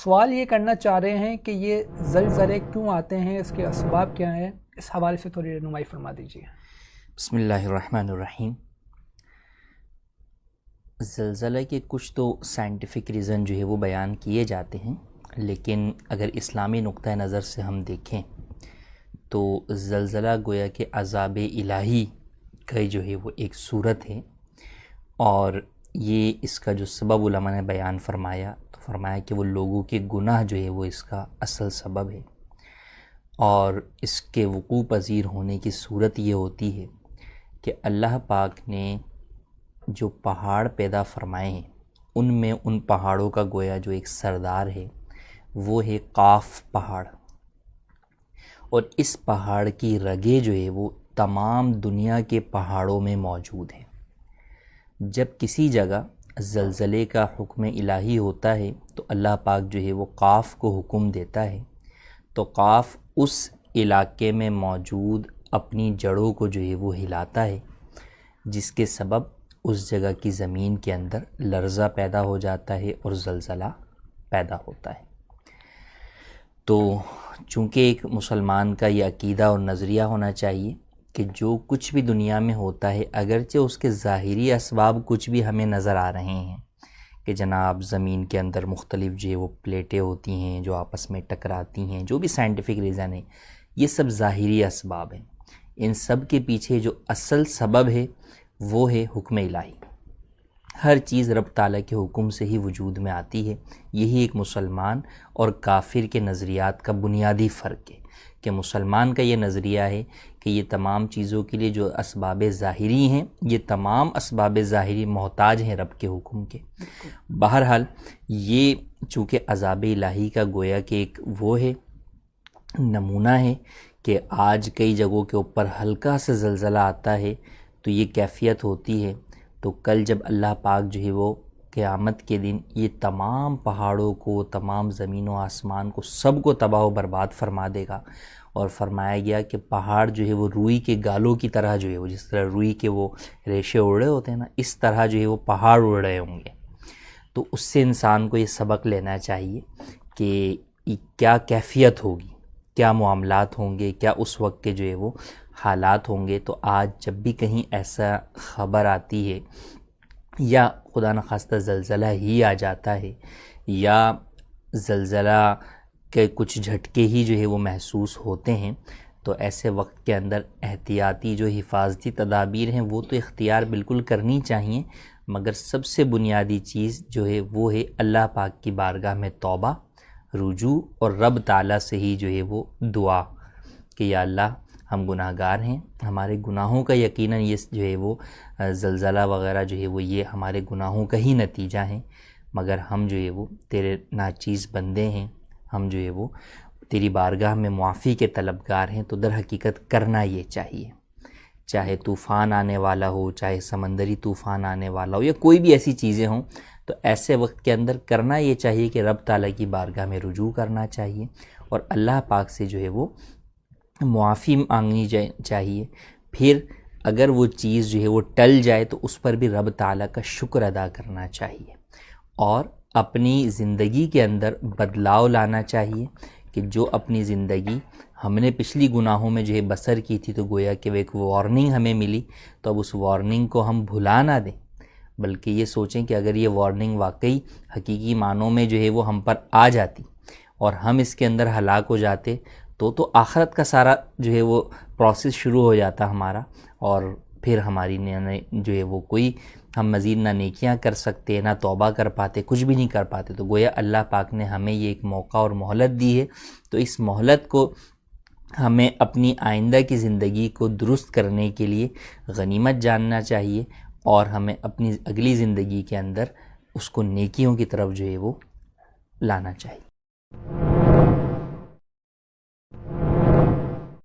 سوال یہ کرنا چاہ رہے ہیں کہ یہ زلزلے کیوں آتے ہیں، اس کے اسباب کیا ہیں، اس حوالے سے تھوڑی رہنمائی فرما دیجیے۔ بسم اللہ الرحمن الرحیم۔ زلزلہ کے کچھ تو سائنٹیفک ریزن جو ہے وہ بیان کیے جاتے ہیں، لیکن اگر اسلامی نقطہ نظر سے ہم دیکھیں تو زلزلہ گویا کہ عذاب الہی کا جو ہے وہ ایک صورت ہے، اور یہ اس کا جو سبب علماء نے بیان فرمایا تو فرمایا کہ وہ لوگوں کے گناہ جو ہے وہ اس کا اصل سبب ہے، اور اس کے وقوع پذیر ہونے کی صورت یہ ہوتی ہے کہ اللہ پاک نے جو پہاڑ پیدا فرمائے ہیں ان میں ان پہاڑوں کا گویا جو ایک سردار ہے وہ ہے قاف پہاڑ، اور اس پہاڑ کی رگیں جو ہے وہ تمام دنیا کے پہاڑوں میں موجود ہیں۔ جب کسی جگہ زلزلے کا حکم الہی ہوتا ہے تو اللہ پاک جو ہے وہ قاف کو حکم دیتا ہے، تو قاف اس علاقے میں موجود اپنی جڑوں کو جو ہے وہ ہلاتا ہے، جس کے سبب اس جگہ کی زمین کے اندر لرزہ پیدا ہو جاتا ہے اور زلزلہ پیدا ہوتا ہے۔ تو چونکہ ایک مسلمان کا یہ عقیدہ اور نظریہ ہونا چاہیے کہ جو کچھ بھی دنیا میں ہوتا ہے، اگرچہ اس کے ظاہری اسباب کچھ بھی ہمیں نظر آ رہے ہیں کہ جناب زمین کے اندر مختلف جو ہے وہ پلیٹیں ہوتی ہیں جو آپس میں ٹکراتی ہیں، جو بھی سائنٹیفک ریزن ہے، یہ سب ظاہری اسباب ہیں، ان سب کے پیچھے جو اصل سبب ہے وہ ہے حکم الہی۔ ہر چیز رب تعالیٰ کے حکم سے ہی وجود میں آتی ہے۔ یہی ایک مسلمان اور کافر کے نظریات کا بنیادی فرق ہے کہ مسلمان کا یہ نظریہ ہے کہ یہ تمام چیزوں کے لیے جو اسباب ظاہری ہیں، یہ تمام اسباب ظاہری محتاج ہیں رب کے حکم کے۔ بہرحال یہ چونکہ عذاب الہی کا گویا کہ ایک وہ ہے، نمونہ ہے کہ آج کئی جگہوں کے اوپر ہلکا سے زلزلہ آتا ہے تو یہ کیفیت ہوتی ہے، تو کل جب اللہ پاک جو ہے وہ قیامت کے دن یہ تمام پہاڑوں کو، تمام زمین و آسمان کو، سب کو تباہ و برباد فرما دے گا۔ اور فرمایا گیا کہ پہاڑ جو ہے وہ روئی کے گالوں کی طرح جو ہے وہ، جس طرح روئی کے وہ ریشے اڑ رہے ہوتے ہیں نا، اس طرح جو ہے وہ پہاڑ اڑ رہے ہوں گے۔ تو اس سے انسان کو یہ سبق لینا چاہیے کہ کیا کیفیت ہوگی، کیا معاملات ہوں گے، کیا اس وقت کے جو ہے وہ حالات ہوں گے۔ تو آج جب بھی کہیں ایسا خبر آتی ہے یا خدا نخواستہ زلزلہ ہی آ جاتا ہے یا زلزلہ کے کچھ جھٹکے ہی جو ہے وہ محسوس ہوتے ہیں، تو ایسے وقت کے اندر احتیاطی جو حفاظتی تدابیر ہیں وہ تو اختیار بالکل کرنی چاہیے، مگر سب سے بنیادی چیز جو ہے وہ ہے اللہ پاک کی بارگاہ میں توبہ، رجوع، اور رب تعالیٰ سے ہی جو ہے وہ دعا کہ یا اللہ ہم گناہ گار ہیں، ہمارے گناہوں کا یقیناً یہ جو ہے وہ زلزلہ وغیرہ جو ہے وہ یہ ہمارے گناہوں کا ہی نتیجہ ہیں، مگر ہم جو ہے وہ تیرے ناچیز بندے ہیں، ہم جو ہے وہ تیری بارگاہ میں معافی کے طلبگار ہیں۔ تو در حقیقت کرنا یہ چاہیے، چاہے طوفان آنے والا ہو، چاہے سمندری طوفان آنے والا ہو، یا کوئی بھی ایسی چیزیں ہوں، تو ایسے وقت کے اندر کرنا یہ چاہیے کہ رب تعالیٰ کی بارگاہ میں رجوع کرنا چاہیے اور اللہ پاک سے جو ہے وہ معافی مانگنی چاہیے۔ پھر اگر وہ چیز جو ہے وہ ٹل جائے تو اس پر بھی رب تعالیٰ کا شکر ادا کرنا چاہیے، اور اپنی زندگی کے اندر بدلاؤ لانا چاہیے کہ جو اپنی زندگی ہم نے پچھلی گناہوں میں جو ہے بسر کی تھی، تو گویا کہ وہ ایک وارننگ ہمیں ملی، تو اب اس وارننگ کو ہم بھلا نہ دیں، بلکہ یہ سوچیں کہ اگر یہ وارننگ واقعی حقیقی معنوں میں جو ہے وہ ہم پر آ جاتی اور ہم اس کے اندر ہلاک ہو جاتے تو آخرت کا سارا جو ہے وہ پروسیس شروع ہو جاتا ہمارا، اور پھر ہماری جو ہے وہ کوئی ہم مزید نہ نیکیاں کر سکتے، نہ توبہ کر پاتے، کچھ بھی نہیں کر پاتے۔ تو گویا اللہ پاک نے ہمیں یہ ایک موقع اور مہلت دی ہے، تو اس مہلت کو ہمیں اپنی آئندہ کی زندگی کو درست کرنے کے لیے غنیمت جاننا چاہیے، اور ہمیں اپنی اگلی زندگی کے اندر اس کو نیکیوں کی طرف جو ہے وہ لانا چاہیے۔